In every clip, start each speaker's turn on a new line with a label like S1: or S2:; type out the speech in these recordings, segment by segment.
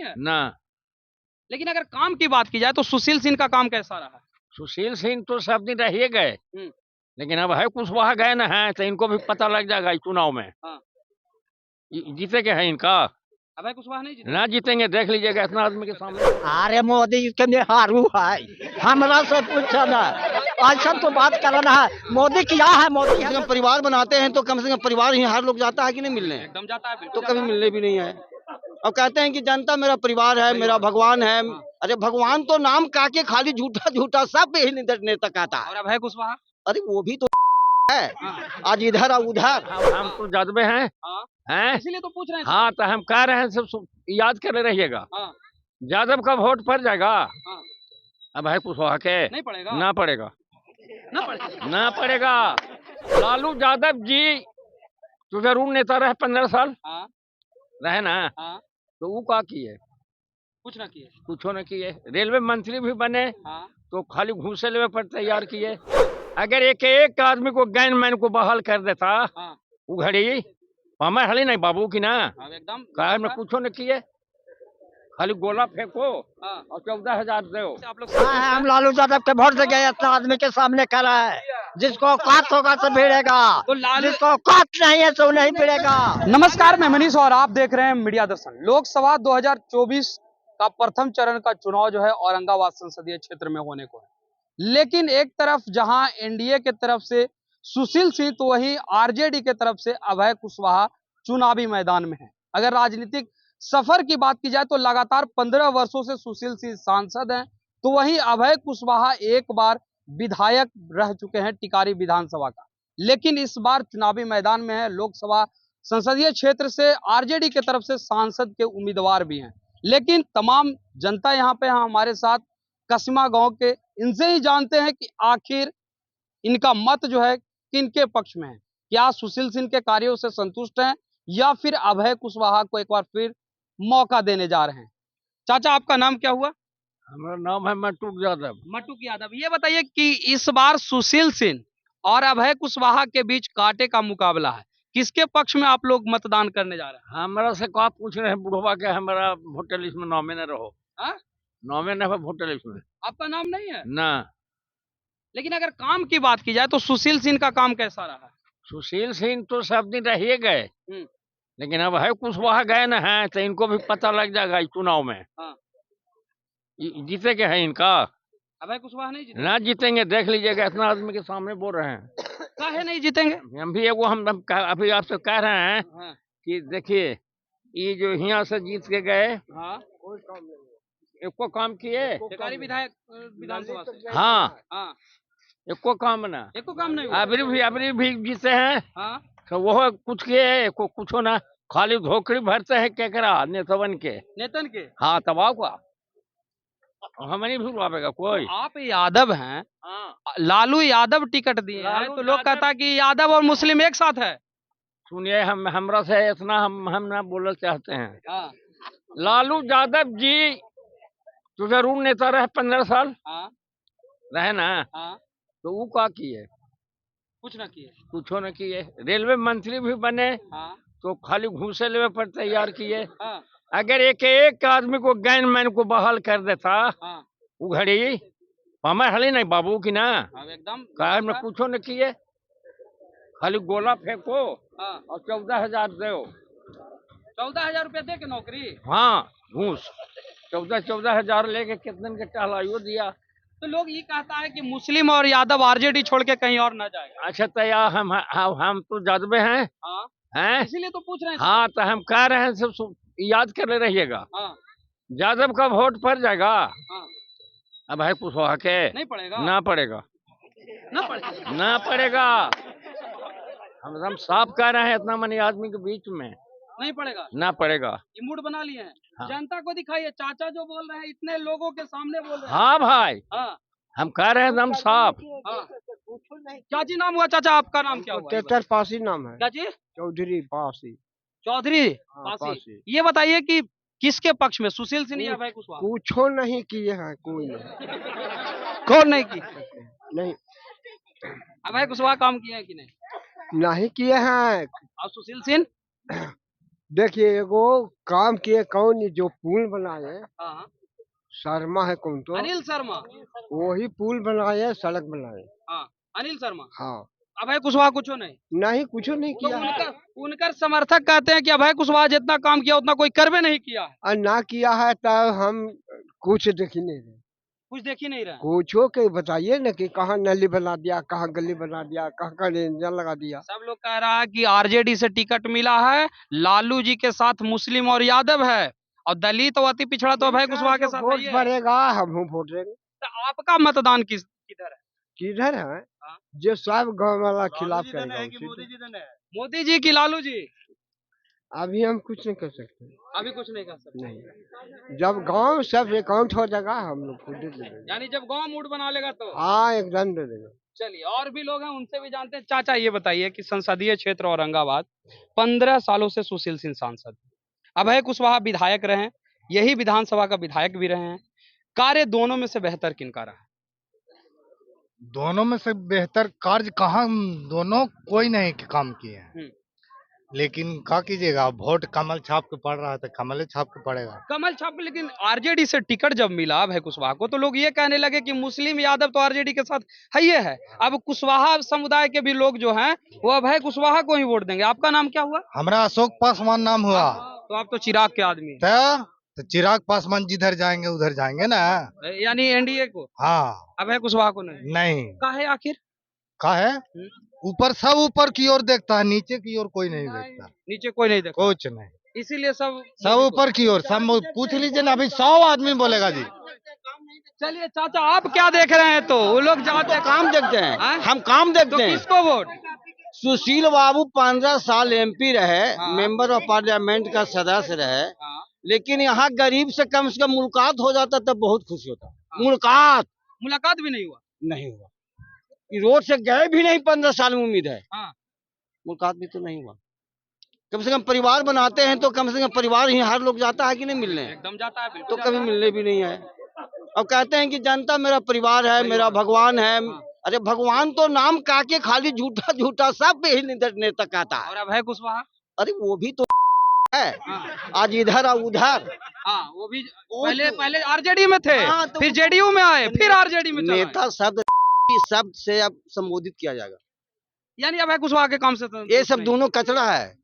S1: है
S2: ना।
S1: लेकिन अगर काम की बात की जाए तो सुशील सिंह का काम कैसा रहा?
S2: सुशील सिंह तो सब दिन रह गए, लेकिन अब है कुशवाहा गए ना है तो इनको भी पता लग जाएगा इस चुनाव में।
S1: हाँ।
S2: जीते के है इनका
S1: अभय कुशवाहा नहीं जीते?
S2: ना जीतेंगे, देख लीजिएगा इतना आदमी के सामने।
S3: अरे मोदी के में हारू है, हमरा से पूछो ना, अच्छा तो बात करना है। मोदी क्या है? मोदी
S4: हम परिवार बनाते हैं तो कम से कम परिवार ही हर लोग जाता है कि नहीं मिलने,
S1: एकदम जाता है,
S4: तो
S1: बिल्कुल
S4: कभी
S1: जाता है।
S4: मिलने भी नहीं है। अब कहते हैं कि जनता मेरा परिवार है, मेरा भगवान है। अरे भगवान तो नाम काके खाली झूठा झूठा सब यही नेता कहता है।
S1: और अभय कुशवाहा?
S4: अरे वो भी तो है, आज इधर और उधर।
S2: हम तो जज्बे हैं,
S1: हाँ,
S2: हैं?
S1: इसीलिए तो पूछ रहे हैं।
S2: हाँ तो हम कह रहे हैं सब याद करे रहिएगा।
S1: हाँ,
S2: यादव का वोट पड़ जाएगा,
S1: हाँ,
S2: अब है कुशवाहा के
S1: नहीं पड़ेगा?
S2: ना पड़ेगा,
S1: ना पड़ेगा।
S2: ना पड़ेगा। लालू यादव जी तो जरूर नेता रहे 15 साल
S1: हाँ,
S2: रहे ना,
S1: हाँ,
S2: तो वो का किए?
S1: कुछ ना किए।
S2: कुछ न किए। रेलवे मंत्री भी बने
S1: हाँ,
S2: तो खाली घूसे लेवे पर तैयार किए। अगर एक एक आदमी को गैनमैन को बहाल कर देता
S1: हाँ,
S2: वो घड़ी हमें हली नहीं बाबू की ना,
S1: अब एकदम
S2: कार में कुछ न किए, खाली गोला फेंको
S1: हाँ।
S2: और 14,000 दो।
S1: आप लोग
S3: हाँ, हम लालू यादव के वोट से गए, इतना आदमी के सामने खड़ा है। जिसको औकात होगा तो भिड़ेगा,
S1: तो लालू
S3: जिसको औकात नहीं है तो नहीं भिड़ेगा।
S1: नमस्कार, मैं मनीष और आप देख रहे हैं मीडिया दर्शन। लोकसभा 2024 का प्रथम चरण का चुनाव जो है औरंगाबाद संसदीय क्षेत्र में होने को है, लेकिन एक तरफ जहां एनडीए के तरफ से सुशील सिंह तो वहीं आरजेडी के तरफ से अभय कुशवाहा चुनावी मैदान में है। अगर राजनीतिक सफर की बात की जाए तो लगातार 15 वर्षों से सुशील सिंह सांसद हैं, तो वहीं अभय कुशवाहा एक बार विधायक रह चुके हैं टिकारी विधानसभा का, लेकिन इस बार चुनावी मैदान में है। लोकसभा संसदीय क्षेत्र से आरजेडी के तरफ से सांसद के उम्मीदवार भी हैं, लेकिन तमाम जनता यहाँ पे हमारे साथ कस्मा गांव के, इनसे ही जानते हैं कि आखिर इनका मत जो है किनके पक्ष में है। क्या सुशील सिंह के कार्यों से संतुष्ट हैं या फिर अभय कुशवाहा को एक बार फिर मौका देने जा रहे हैं? चाचा, आपका नाम क्या हुआ?
S2: हमारा नाम है मट्टू यादव।
S1: मट्टू यादव। ये बताइए कि इस बार सुशील सिंह और अभय कुशवाहा के बीच कांटे का मुकाबला है, किसके पक्ष में आप लोग मतदान करने जा रहे हैं?
S2: हमारा से क्या पूछ रहे हैं बुढ़वा के, हमारा वोटर लिस्ट में नामे न रहो।
S1: हाँ?
S2: नामे न हो वोटर लिस्ट में
S1: आपका नाम नहीं है
S2: ना।
S1: लेकिन अगर काम की बात की जाए तो सुशील सिंह का काम कैसा रहा?
S2: सुशील सिंह तो सब दिन रह गए, लेकिन अब है कुशवाहा गए ना है तो इनको भी पता लग जाएगा इस चुनाव में।
S1: हाँ।
S2: जीते के है इनका
S1: अभय कुशवाहा नहीं जीते?
S2: ना जीतेंगे, देख लीजिएगा इतना आदमी के सामने बोल रहे हैं।
S1: काहे नहीं जीतेंगे?
S2: हम भी एगो हम अभी आपसे कह रहे हैं
S1: हाँ,
S2: कि देखिए ये जो यहाँ से जीत के गए
S1: हाँ,
S2: एको काम किए,
S1: टिकारी विधायक विधानसभा से।
S2: हाँ
S1: हाँ,
S2: एको काम ना।
S1: एको काम नहीं हुआ।
S2: अभी भी जीते हैं
S1: हाँ,
S2: तो वो कुछ किए को कुछ ना, खाली धोखड़ी भरते हैं केकरा नेतवन के।
S1: नेतन के।
S2: हाँ तबाह को हमें नहीं भूलवाएगा कोई।
S1: तो आप यादव हैं,
S2: हाँ
S1: लालू यादव टिकट दिए हैं,
S2: लालू
S1: तो लोग
S2: यादव-
S1: कहता है कि यादव और मुस्लिम एक साथ है।
S2: सुनिए, हमरा से इतना हम ना बोलना चाहते हैं।
S1: हाँ,
S2: लालू यादव जी तो जरूर नेता रहे 15 साल
S1: हाँ,
S2: रहे ना,
S1: हाँ,
S2: तो वो का किए?
S1: कुछ ना किए।
S2: कुछ न किए। रेलवे मंत्री भी बने
S1: हाँ,
S2: तो खाली घूसे लेवे पर तैयार किए।
S1: हाँ,
S2: अगर एक एक आदमी को गैनमैन को बहाल कर देता
S1: हाँ,
S2: वो घड़ी हमें हली नहीं बाबू की ना,
S1: अब एकदम
S2: कार में कुछ न किए, खाली गोला फेंको
S1: हाँ,
S2: और 14,000 दो।
S1: 14,000 रुपया दे के नौकरी।
S2: हाँ घूस 14,000 लेके कितने के टहलाइयो दिया।
S1: तो लोग ये कहता है कि मुस्लिम और यादव आरजेडी छोड़ के कहीं और ना जाए।
S2: अच्छा तो यार हम तो जज्बे हैं,
S1: हाँ,
S2: हैं?
S1: इसीलिए तो पूछ रहे हैं।
S2: हाँ तो हम कह रहे हैं सब याद कर रहिएगा।
S1: हाँ,
S2: यादव का वोट पड़ जाएगा,
S1: हाँ,
S2: अब है कुशवाहा के
S1: नहीं पड़ेगा?
S2: ना पड़ेगा,
S1: ना पड़ेगा।
S2: ना पड़ेगा। हम साफ कह रहे हैं इतना मनी आदमी के बीच में
S1: नहीं पड़ेगा।
S2: ना पड़ेगा।
S1: ये मूड बना लिए हैं।
S2: हाँ।
S1: जनता को दिखाइए, चाचा जो बोल रहे हैं इतने लोगों के सामने बोल रहे हैं।
S2: हाँ भाई,
S1: हाँ,
S2: हम कह रहे हैं एकदम साफ।
S1: हाँ। क्या जी नाम हुआ चाचा? आपका नाम क्या हुआ?
S4: ट्रैक्टर पासी नाम है,
S1: क्या जी?
S4: चौधरी पासी।
S1: चौधरी पासी।
S4: पासी।
S1: ये बताइए कि किसके पक्ष में, सुशील सिंह या अभय कुशवाहा?
S4: कुछो नहीं किए हैं, कोई नहीं।
S1: कौन नहीं की?
S4: नहीं,
S1: अभय कुशवाहा काम किए हैं कि नहीं?
S4: नहीं किए हैं।
S1: और सुशील सिंह?
S5: देखिए एगो काम किए कौन जो पुल बनाए
S1: हाँ
S5: शर्मा है कौन तो
S1: अनिल शर्मा।
S5: वही पुल बनाए सड़क बनाए।
S1: हाँ अनिल शर्मा।
S5: हाँ
S1: अभय कुशवाहा कुछ नहीं।
S5: नहीं कुछ नहीं
S1: तो
S5: किया है।
S1: उनका उनकर समर्थक कहते हैं कि अभय कुशवाहा जितना काम किया उतना कोई करवे नहीं किया है।
S5: और ना किया है तो हम कुछ देख ही नहीं रहे।
S1: कुछ देख ही नहीं रहे।
S5: कुछो के बताइए ना कि कहाँ नली बना दिया, कहाँ गली बना दिया, कहाँ का इंजन लगा दिया।
S1: सब लोग कह रहा है कि आरजेडी से टिकट मिला है, लालू जी के साथ मुस्लिम और यादव है, और दलित और अति पिछड़ा तो अभय कुशवाहा के साथ
S5: वोट
S1: नहीं है।
S5: पड़ेगा हम वोट देंगे।
S1: तो आपका मतदान किधर है?
S5: किधर है
S1: हाँ।
S5: जो सब गाँव वाला खिलाफ करेगा
S1: मोदी जी की लालू जी?
S5: अभी हम कुछ नहीं कर सकते।
S1: अभी कुछ नहीं कर सकते।
S5: नहीं जब गांव सब अकाउंट हो जाएगा हम लोग खुद ही दे देंगे।
S1: यानी जब गांव मूड बना लेगा तो?
S5: हाँ एकदम दे देंगे।
S1: चलिए और भी लोग हैं उनसे भी जानते हैं। चाचा ये बताइए कि संसदीय क्षेत्र औरंगाबाद 15 सालों से सुशील सिंह सांसद, अभय कुशवाहा विधायक रहे हैं, यही विधानसभा का विधायक भी रहे हैं, कार्य दोनों में से बेहतर किनका रहा?
S6: दोनों में से बेहतर कार्य कहाँ, दोनों कोई नहीं काम किए हैं। लेकिन क्या कीजिएगा, वोट कमल छाप के पड़ रहा है तो कमल छाप के पड़ेगा।
S1: कमल छाप। लेकिन आरजेडी से टिकट जब मिला अभय कुशवाहा को तो लोग ये कहने लगे कि मुस्लिम यादव तो आरजेडी के साथ है ही है, अब कुशवाहा समुदाय के भी लोग जो हैं वो अभय कुशवाहा को ही वोट देंगे। आपका नाम क्या हुआ?
S6: हमारा अशोक पासवान नाम हुआ।
S1: तो आप तो चिराग के आदमी हैं।
S6: तो चिराग पासवान जिधर जाएंगे उधर जाएंगे ना।
S1: यानी एनडीए को?
S6: हाँ।
S1: अभय कुशवाहा को नहीं?
S6: नहीं।
S1: काहे आखिर?
S6: का है ऊपर, सब ऊपर की ओर देखता है, नीचे की ओर कोई नहीं देखता।
S1: नीचे कोई नहीं देखता?
S6: कुछ नहीं,
S1: इसीलिए सब
S6: ऊपर की ओर। सब पूछ लीजिए ना, अभी 100 आदमी बोलेगा जी।
S1: चलिए चाचा आप क्या देख रहे हैं? तो वो लोग जाते हैं
S4: काम देखते हैं।
S1: हाँ?
S4: हम काम
S1: तो
S4: देखते हैं।
S1: किसको वोट?
S4: सुशील बाबू 15 साल एमपी रहे,
S1: हाँ।
S4: मेंबर ऑफ पार्लियामेंट का सदस्य रहे,
S1: हाँ।
S4: लेकिन यहाँ गरीब से कम मुलाकात हो जाता तब बहुत खुशी होता।
S1: हाँ। मुलाकात भी नहीं हुआ?
S4: नहीं हुआ। रोड से गए भी नहीं 15 साल में, उम्मीद है।
S1: हाँ।
S4: मुलाकात भी तो नहीं हुआ। कम से कम परिवार बनाते हैं तो कम से कम परिवार ही हर लोग जाता है कि नहीं मिलने?
S1: एकदम जाता है, बिल्कुल
S4: तो
S1: जाता
S4: कभी
S1: है।
S4: मिलने भी नहीं है। अब कहते हैं कि जनता मेरा परिवार है, मेरा भगवान है।
S1: हाँ।
S4: अरे भगवान तो नाम काके खाली झूठा झूठा सब पे ही नेता कहता है।
S1: और अभय कुशवाहा?
S4: अरे वो भी तो है,
S1: हाँ।
S4: आज इधर और उधर।
S1: हाँ वो भी पहले आरजेडी में थे।
S4: हाँ, तो
S1: फिर जेडीयू में आए, फिर आरजेडी में चले आए।
S4: नेता शब्द से अब संबोधित किया जाएगा।
S1: यानी अभय कुशवाहा के काम से तो
S4: ये सब दोनों कचरा है,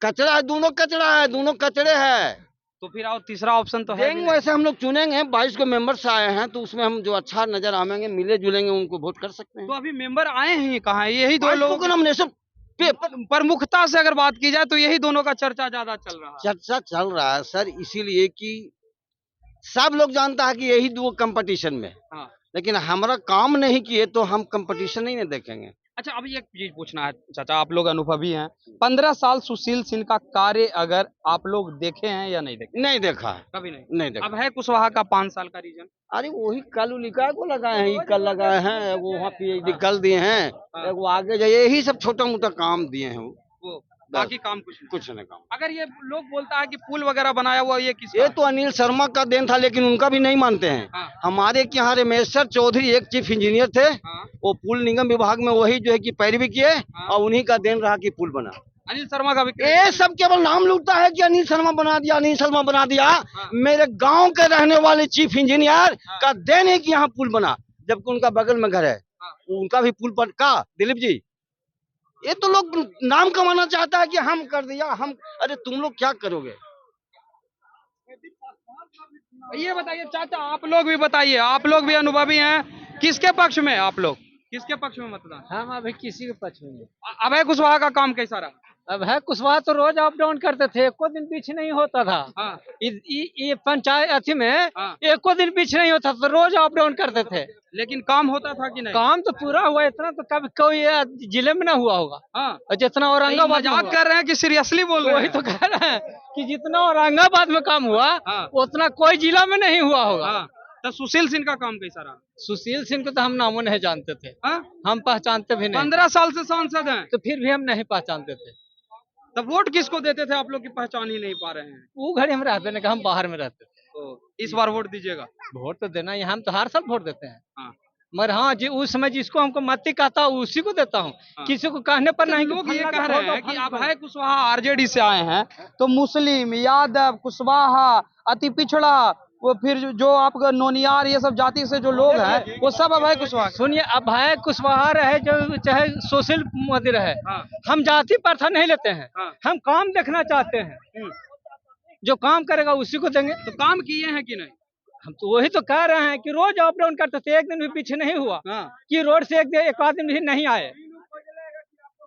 S4: कचरा है, दोनों कचरा है, दोनों कचरे हैं।
S1: तो फिर और तीसरा ऑप्शन तो है भी
S4: देंगे
S1: नहीं।
S4: वैसे हम लोग चुनेंगे, 22 को मेंबर्स आए हैं तो उसमें हम जो अच्छा नजर आवेंगे, मिले जुलेंगे, उनको वोट कर सकते हैं।
S1: तो अभी मेंबर आए हैं कहाँ? यही दो
S4: 22
S1: लोगों
S4: को नॉमिनेशन
S1: प्रमुखता से अगर बात की जाए तो यही दोनों का चर्चा ज्यादा चल रहा है।
S4: चर्चा चल रहा है सर, इसीलिए कि सब लोग जानता है कि यही दो कंपटीशन में।
S1: हाँ।
S4: लेकिन हमारा काम नहीं किए तो हम कंपटीशन ही नहीं देखेंगे।
S1: अच्छा अभी एक चीज पूछना है चाचा, आप लोग अनुभवी हैं, 15 साल सुशील सिंह का कार्य अगर आप लोग देखे हैं या नहीं देखे?
S4: नहीं देखा है,
S1: कभी नहीं।
S4: नहीं देखा।
S1: अभय कुशवाहा का 5 साल का रीजन?
S4: अरे वही कल लिखा को लगाए हैं, कल लगाए हैं, वो वहाँ पीएचडी कल दिए हैं, वो आगे जाइए, यही सब छोटा मोटा काम दिए हैं
S1: वो बाकी काम कुछ
S4: नहीं काम।
S1: अगर ये लोग बोलता है कि पुल वगैरह बनाया हुआ ये किसका
S4: ये
S1: है?
S4: तो अनिल शर्मा का देन था, लेकिन उनका भी नहीं मानते हैं।
S1: हाँ।
S4: हमारे के यहाँ रमेश्वर चौधरी एक चीफ इंजीनियर थे।
S1: हाँ।
S4: वो पुल निगम विभाग में वही जो है कि पैरवी किए।
S1: हाँ।
S4: और उन्हीं का देन रहा कि पुल बना।
S1: अनिल शर्मा का भी
S4: ये सब केवल नाम लूटता है कि अनिल शर्मा बना दिया, अनिल शर्मा बना दिया।
S1: हाँ।
S4: मेरे गांव के रहने वाले चीफ इंजीनियर का देन है कि यहाँ पुल बना, जबकि उनका बगल में घर है।
S1: हाँ।
S4: उनका भी पुल पर का दिलीप जी, ये तो लोग नाम कमाना चाहता है कि हम कर दिया हम। अरे तुम लोग क्या करोगे?
S1: ये बताइए चाचा, आप लोग भी बताइए, आप लोग भी अनुभवी हैं, किसके पक्ष में आप लोग, किसके पक्ष में मतदान?
S3: हम अभी किसी के पक्ष में नहीं।
S1: अभय कुशवाहा का काम कैसा रहा?
S3: अब है कुशवाहा तो रोज अप डाउन करते थे, एको दिन पीछे नहीं होता था।
S1: हाँ।
S3: ये पंचायत अथी में
S1: हाँ।
S3: एको दिन पीछे नहीं होता था, रोज अप डाउन करते थे।
S1: लेकिन काम होता था कि नहीं?
S3: काम तो पूरा हुआ, इतना तो कभी कोई जिले में ना हुआ होगा।
S1: हाँ।
S3: और जितना औरंगाबाद में
S1: मजाक
S3: हुआ।
S1: कर रहे हैं कि सीरियसली बोल रहे
S3: वही
S1: हैं?
S3: तो कह रहे हैं कि जितना औरंगाबाद में काम हुआ
S1: हाँ।
S3: उतना कोई जिला में नहीं हुआ होगा।
S1: हाँ। तो सुशील सिंह का काम कैसा रहा?
S3: सुशील सिंह को तो हम नामों नहीं जानते थे।
S1: हाँ?
S3: हम पहचानते भी नहीं।
S1: 15 साल से सांसद हैं
S3: तो फिर भी हम नहीं पहचानते थे।
S1: तब वोट किसको देते थे आप लोग की पहचान ही नहीं पा रहे हैं?
S3: वो घड़ी हम रहते नहीं, हम बाहर में रहते थे।
S1: तो इस बार वोट दीजिएगा?
S3: वोट तो देना ही, हम तो हर साल वोट देते हैं।
S1: हाँ।
S3: मगर हाँ जी उस समय जिसको हमको मत कहता हूँ उसी को देता हूँ,
S1: हाँ।
S3: किसी को कहने पर नहीं।
S1: लोग ये कह रहे हैं कि अभय कुशवाहा आरजेडी से आए हैं तो मुस्लिम, यादव, कुशवाहा, अति पिछड़ा, वो फिर जो आपका नोनियार, ये सब जाति से जो लोग हैं वो सब अभय कुशवाहा।
S3: सुनिए, अभय कुशवाहा रहे जो चाहे सुशील मोदी रहे,
S1: हाँ।
S3: हम जाति प्रथा नहीं लेते हैं,
S1: हाँ।
S3: हम काम देखना चाहते हैं। जो काम करेगा उसी को देंगे।
S1: तो काम किए हैं कि नहीं?
S3: हम तो वही तो कह रहे हैं कि रोज अप डाउन करते थे, एक दिन भी पीछे नहीं हुआ
S1: हाँ।
S3: कि रोड से एक आदमी भी नहीं आए।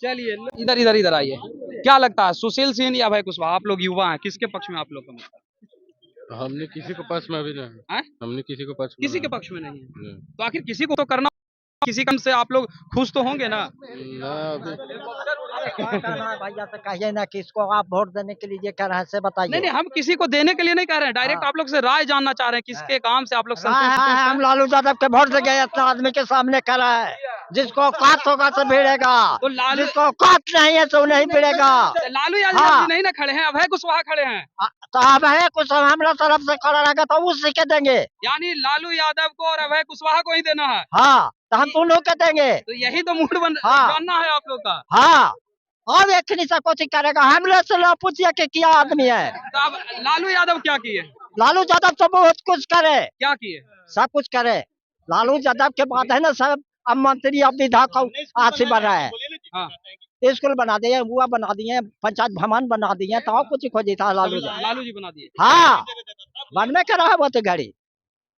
S1: चलिए इधर इधर इधर आइए, क्या लगता है सुशील सिंह या अभय कुशवाहा? आप लोग युवा हैं, किसके पक्ष में आप लोग का मत है?
S7: हमने किसी को पक्ष में अभी नहीं
S1: हैं?
S7: हमने किसी को पक्ष में
S1: किसी के
S7: नहीं।
S1: पक्ष में नहीं है
S7: नहीं।
S1: तो आखिर किसी को तो करना, किसी कम से आप लोग खुश तो होंगे ना?
S7: ना अभी
S3: भैया से कहिए ना कि इसको आप वोट देने के लिए कह रहे हैं, से बताइए।
S1: नहीं नहीं, हम किसी को देने के लिए नहीं कह रहे हैं, डायरेक्ट
S3: हाँ।
S1: आप लोग से राय जानना चाह रहे हैं किसके काम से आप लोग संतुष्ट
S3: हम
S1: हैं?
S3: लालू यादव के वोट से गए, इतना आदमी के सामने कर रहा है, जिसको औकात होगा तो भिड़ेगा,
S1: तो लालू
S3: जिसको औकात नहीं है तो नहीं भिड़ेगा।
S1: लालू यादव
S3: हाँ।
S1: जी नहीं ना खड़े हैं, अभय कुशवाहा खड़े हैं।
S3: तो अब है कुछ हमारा तरफ से खड़ा रहेगा तो उसी के देंगे।
S1: यानी लालू यादव को और अभय कुशवाहा को ही देना है,
S3: हाँ, तो हम दोनों के देंगे।
S1: तो यही तो मूड
S3: हाँ।
S1: जानना है आप लोग का।
S3: हाँ, अब एक से कुछ करेगा, हमरे से लो पूछिए कि क्या आदमी है।
S1: तो अब लालू यादव क्या किए,
S3: लालू यादव तो बहुत कुछ करे,
S1: क्या किए?
S3: सब कुछ करे। लालू यादव के बाद है ना सब, अब मंत्री अब विधायक आज से बन रहा है।
S1: हाँ।
S3: स्कूल बना दिए, बुआ बना दिए, पंचायत भवन बना दिए, तो कुछ खोजी था लालू यादव।
S1: लालू जी बना दिए
S3: हाँ, मन में कर रहा है वो तो गाड़ी।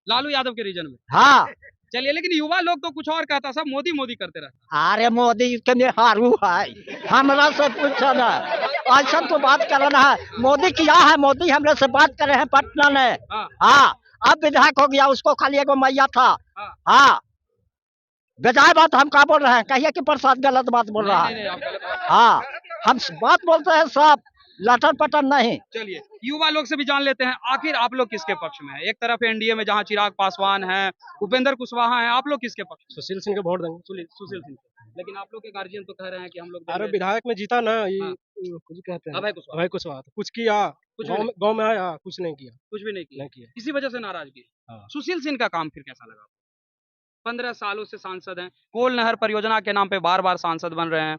S1: लालू यादव के रीजन में।
S3: हाँ,
S1: चलिए, लेकिन युवा लोग तो कुछ और कहता, सब मोदी मोदी करते रहते।
S3: अरे मोदी के में हारू है, हमरा से पूछो ना, ऐसा तो बात करना है। मोदी किया है, मोदी हमरे से बात करे हैं पटना में।
S1: हाँ।
S3: हाँ, अब विधायक हो गया, उसको खाली एगो मैया था।
S1: हाँ।
S3: हाँ, बेजाय बात हम क्या बोल रहे हैं, कहिए कि प्रसाद गलत बात बोल रहा
S1: नहीं, नहीं,
S3: है।
S1: आप गलत बात।
S3: हाँ, हम बात बोलते हैं सब, लटन पटन नहीं।
S1: चलिए, युवा लोग से भी जान लेते हैं, आखिर आप लोग किसके पक्ष में हैं? एक तरफ एनडीए में जहां चिराग पासवान हैं, उपेंद्र कुशवाहा हैं, आप लोग किसके पक्ष में?
S8: सुशील सिंह के वोट देंगे।
S1: सुशील सिंह। लेकिन आप लोग के गार्जियन तो कह रहे हैं कि हम लोग
S8: अरे विधायक में जीता ना, ये
S1: हाँ।
S8: कुछ कहते हैं
S1: अभय कुशवाहा
S8: अभय कुशवाहा, तो कुछ किया,
S1: कुछ भी नहीं।
S8: गांव में आया, कुछ नहीं किया,
S1: कुछ भी नहीं किया,
S8: नहीं किया।
S1: इसी वजह से नाराजगी।
S8: हाँ।
S1: सुशील सिंह का काम फिर कैसा लगा? 15 सालों से सांसद हैं, कोल नहर परियोजना के नाम पे बार बार सांसद बन रहे हैं,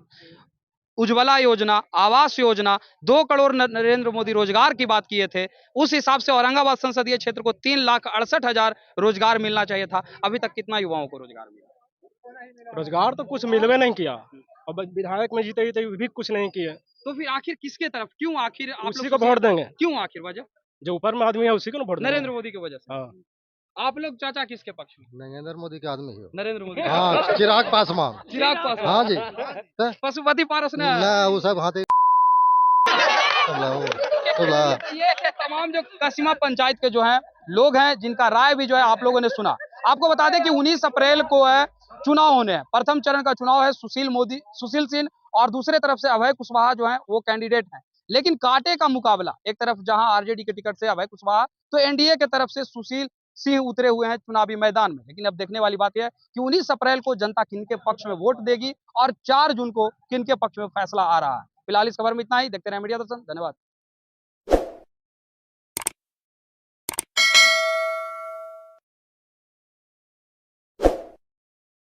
S1: उज्ज्वला योजना, आवास योजना, 2 करोड़ नरेंद्र मोदी रोजगार की बात किए थे, उस हिसाब से औरंगाबाद संसदीय क्षेत्र को 3,68,000 रोजगार मिलना चाहिए था। अभी तक कितना युवाओं को रोजगार मिला?
S8: रोजगार तो कुछ मिलवे नहीं किया, अब विधायक में जीते जीते भी कुछ नहीं किया।
S1: तो फिर आखिर किसके तरफ, क्यों आखिर आप
S8: उसी
S1: लोग
S8: को वोट देंगे,
S1: क्यों आखिर वजह?
S8: जो ऊपर में आदमी है उसी को ना वोट देंगे।
S1: नरेंद्र मोदी की वजह से।
S8: हाँ।
S1: आप लोग चाचा किसके पक्ष में?
S6: नरेंद्र मोदी के आदमी ही हो।
S1: नरेंद्र मोदी।
S6: हाँ, चिराग पासवान।
S1: चिराग पासवान।
S6: हाँ जी।
S1: पशुपति पारस ने
S6: ना वो सब हाथे
S1: ये तमाम जो कसीमा पंचायत के जो हैं लोग हैं, जिनका राय भी जो है आप लोगों ने सुना। आपको बता दें कि 19 अप्रैल को है चुनाव होने हैं, प्रथम चरण का चुनाव है। सुशील सिंह और दूसरे तरफ से अभय कुशवाहा जो है वो कैंडिडेट हैं, लेकिन कांटे का मुकाबला, एक तरफ जहां आरजेडी के टिकट से अभय कुशवाहा, तो एनडीए के तरफ से सुशील सिंह उतरे हुए हैं चुनावी मैदान में। लेकिन अब देखने वाली बात यह है कि 19 अप्रैल को जनता किनके पक्ष में वोट देगी और 4 जून को किनके पक्ष में फैसला आ रहा है। फिलहाल इस खबर में इतना ही, देखते रहे मीडिया दर्शन, धन्यवाद।